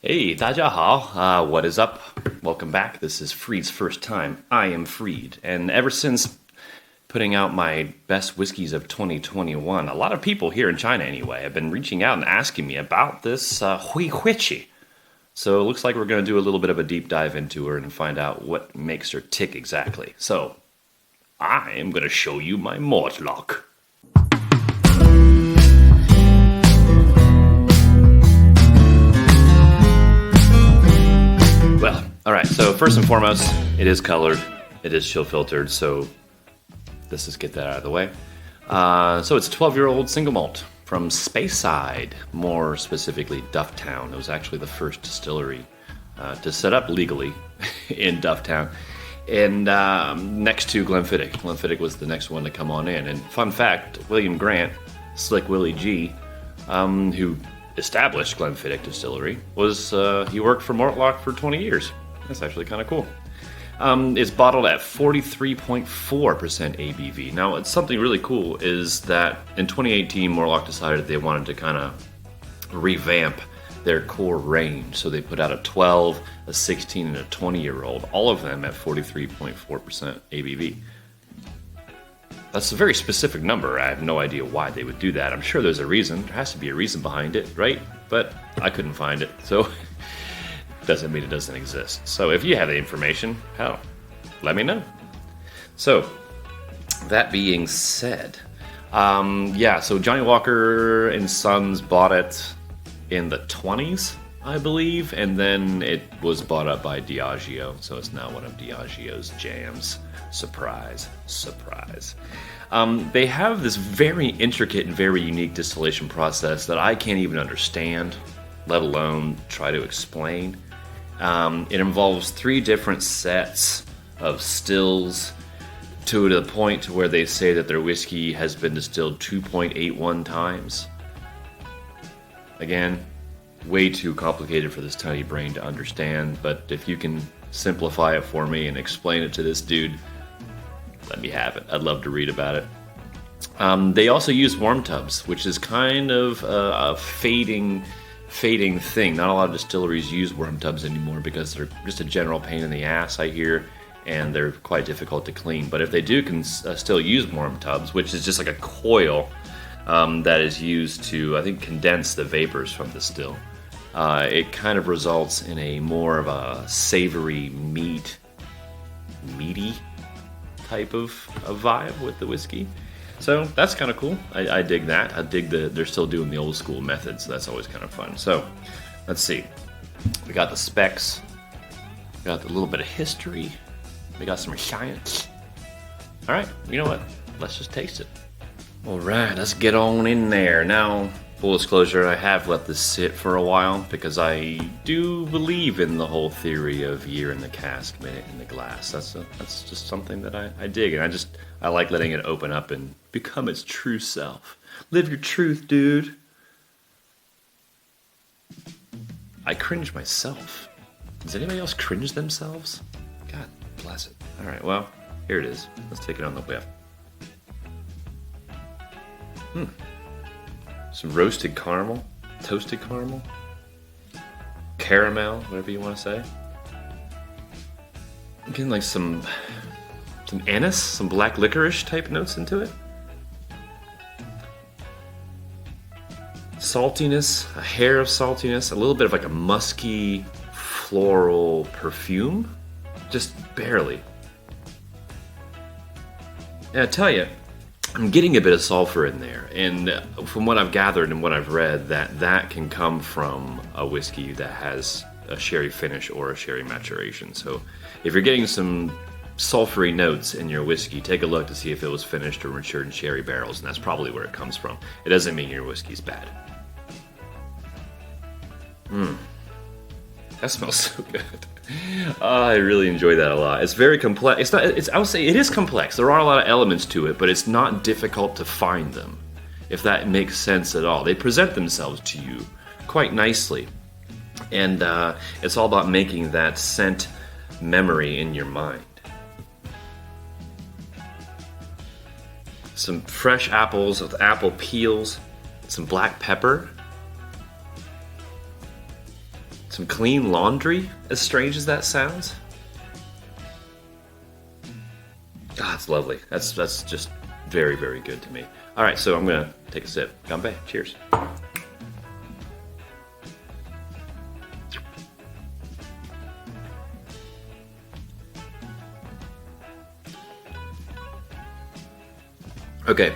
Hey, 大家好. What is up? Welcome back. This is Freed's first time. I am Freed. And ever since putting out my best whiskeys of 2021, a lot of people here in China anyway have been reaching out and asking me about this Whisky. So it looks like we're going to do a little bit of a deep dive into her and find out what makes her tick exactly. So I am going to show you my Mortlach. Well, all right, so first and foremost, it is colored, it is chill filtered, so let's just get that out of the way. So it's a 12-year-old single malt from Speyside, more specifically Dufftown. It was actually the first distillery to set up legally in Dufftown, and next to Glenfiddich. Glenfiddich was the next one to come on in. And fun fact, William Grant, Slick Willie G, who established Glenfiddich Distillery, he worked for Mortlach for 20 years. That's actually kind of cool. It's bottled at 43.4% ABV. Now, it's something really cool is that in 2018, Mortlach decided they wanted to kind of revamp their core range. So they put out a 12, a 16, and a 20-year-old, all of them at 43.4% ABV. That's a very specific number. I have no idea why they would do that. I'm sure there's a reason. There has to be a reason behind it, right? But I couldn't find it, so doesn't mean it doesn't exist. So if you have the information, hell, let me know. So that being said, so Johnny Walker and Sons bought it in the 20s, I believe, and then it was bought up by Diageo, so it's now one of Diageo's jams. Surprise, surprise. They have this very intricate and very unique distillation process that I can't even understand, let alone try to explain. It involves 3 different sets of stills to the point to where they say that their whiskey has been distilled 2.81 times. Again, way too complicated for this tiny brain to understand, but if you can simplify it for me and explain it to this dude, let me have it. I'd love to read about it. They also use warm tubs, which is kind of a fading thing. Not a lot of distilleries use worm tubs anymore because they're just a general pain in the ass, I hear, and they're quite difficult to clean. But if they do can still use worm tubs, which is just like a coil that is used to, I think, condense the vapors from the still, it kind of results in a more of a savory, meaty type of a vibe with the whiskey. So that's kind of cool. I dig that. I dig they're still doing the old school method, so that's always kind of fun. So let's see. We got the specs. We got a little bit of history. We got some science. All right, you know what? Let's just taste it. All right, let's get on in there. Now, full disclosure, I have let this sit for a while because I do believe in the whole theory of year in the cask, minute in the glass. That's just something that I dig, and I like letting it open up and become its true self. Live your truth, dude. I cringe myself. Does anybody else cringe themselves? God bless it. All right, well, here it is. Let's take it on the whiff. Some roasted caramel, toasted caramel, whatever you want to say. I'm getting like some anise, some black licorice type notes into it. Saltiness, a hair of saltiness, a little bit of like a musky floral perfume, just barely. And I tell you, I'm getting a bit of sulfur in there, and from what I've gathered and what I've read, that can come from a whiskey that has a sherry finish or a sherry maturation. So if you're getting some sulfury notes in your whiskey, take a look to see if it was finished or matured in sherry barrels, and that's probably where it comes from. It doesn't mean your whiskey's bad. That smells so good. I really enjoy that a lot. It's very complex. I would say it is complex. There are a lot of elements to it, but it's not difficult to find them, if that makes sense at all. They present themselves to you quite nicely. And it's all about making that scent memory in your mind. Some fresh apples with apple peels, some black pepper, some clean laundry, as strange as that sounds. Ah, it's lovely. That's just very, very good to me. All right, so I'm going to take a sip. Ganbei. Cheers. Okay,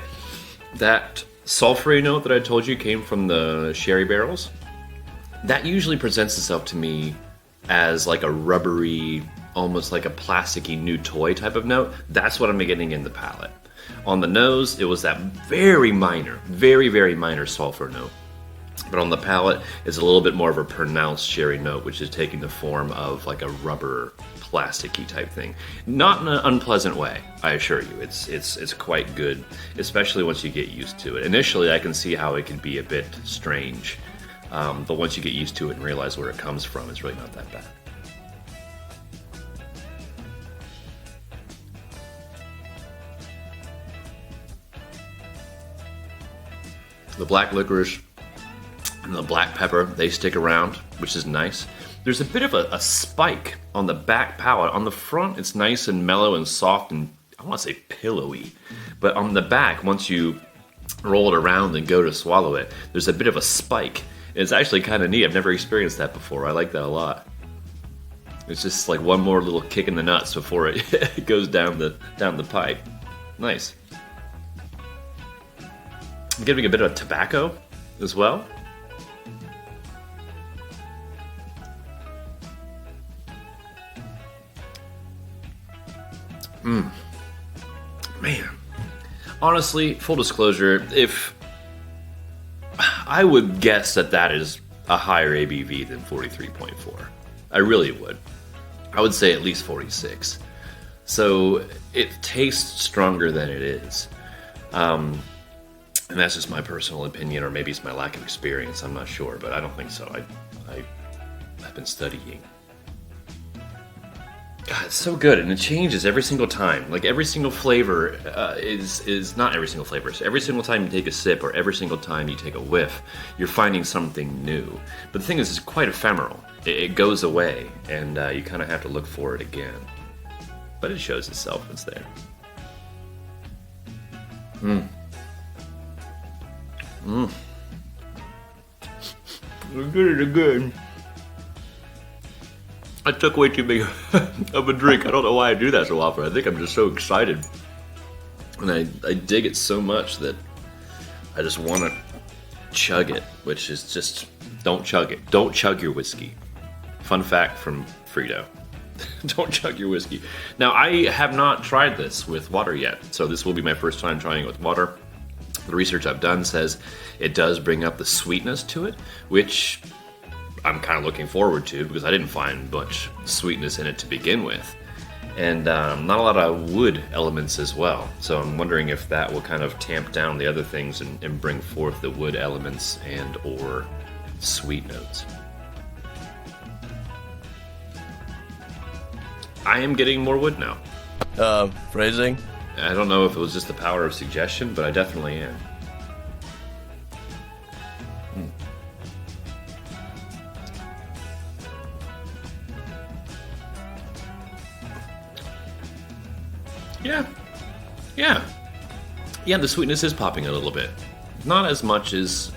that sulfury note that I told you came from the sherry barrels, that usually presents itself to me as like a rubbery, almost like a plasticky new toy type of note. That's what I'm getting in the palate. On the nose, it was that very minor, very, very minor sulfur note. But on the palate, it's a little bit more of a pronounced sherry note, which is taking the form of like a rubber, plasticky type thing. Not in an unpleasant way, I assure you. It's quite good, especially once you get used to it. Initially, I can see how it can be a bit strange, but once you get used to it and realize where it comes from, it's really not that bad. The black licorice and the black pepper, they stick around, which is nice. There's a bit of a spike on the back palate. On the front, it's nice and mellow and soft and, I want to say pillowy. But on the back, once you roll it around and go to swallow it, there's a bit of a spike. It's actually kind of neat. I've never experienced that before. I like that a lot. It's just like one more little kick in the nuts before it goes down the pipe. Nice. I'm getting a bit of tobacco as well. Man. Honestly, full disclosure, if I would guess that is a higher ABV than 43.4. I really would. I would say at least 46. So it tastes stronger than it is. And that's just my personal opinion, or maybe it's my lack of experience. I'm not sure, but I don't think so. I've been studying. God, it's so good, and it changes every single time. Like every single flavor is not every single flavor. So every single time you take a sip, or every single time you take a whiff, you're finding something new. But the thing is, it's quite ephemeral. It goes away, and you kind of have to look for it again. But it shows itself. It's there. Good again. I took way too big of a drink. I don't know why I do that so often. I think I'm just so excited. And I dig it so much that I just want to chug it, which is just, don't chug it. Don't chug your whiskey. Fun fact from Frito. Don't chug your whiskey. Now, I have not tried this with water yet, so this will be my first time trying it with water. The research I've done says it does bring up the sweetness to it, which I'm kind of looking forward to because I didn't find much sweetness in it to begin with. And not a lot of wood elements as well. So I'm wondering if that will kind of tamp down the other things and bring forth the wood elements and or sweet notes. I am getting more wood now. Phrasing? I don't know if it was just the power of suggestion, but I definitely am. Yeah, the sweetness is popping a little bit. Not as much as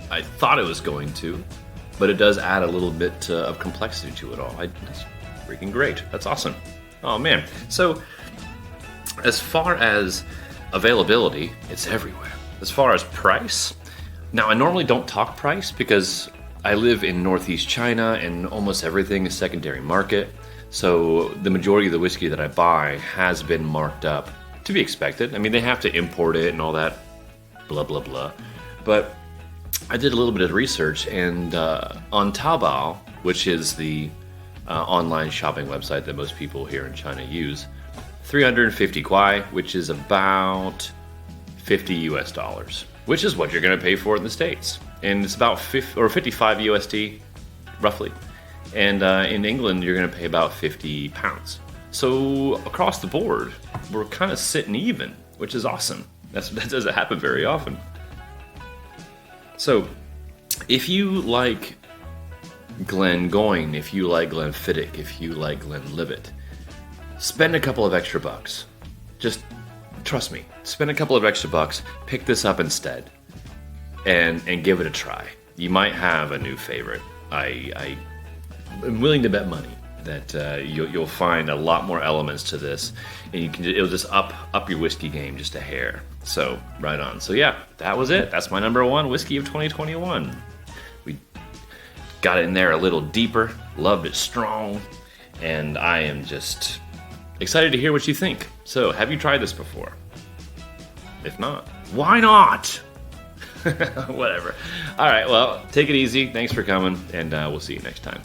I thought it was going to, but it does add a little bit of complexity to it all. That's freaking great. That's awesome. Oh, man. So, as far as availability, it's everywhere. As far as price, now I normally don't talk price because I live in Northeast China and almost everything is secondary market. So the majority of the whiskey that I buy has been marked up, to be expected. I mean, they have to import it and all that, blah, blah, blah. But I did a little bit of research, and on Taobao, which is the online shopping website that most people here in China use, 350 kwai, which is about $50 US, which is what you're going to pay for it in the States. And it's about 55 USD, roughly. And in England, you're going to pay about 50 pounds. So across the board, we're kind of sitting even, which is awesome. That doesn't happen very often. So if you like Glengoyne, if you like Glenfiddich, if you like Glenlivet, spend a couple of extra bucks. Just trust me, spend a couple of extra bucks, pick this up instead, and give it a try. You might have a new favorite. I'm willing to bet money that you'll find a lot more elements to this, and it'll just up your whiskey game just a hair. So right on. So yeah, that was it. That's my number one whiskey of 2021. We got it in there a little deeper, loved it strong, and I am just excited to hear what you think. So, have you tried this before? If not, why not? Whatever. All right, well, take it easy. Thanks for coming, and we'll see you next time.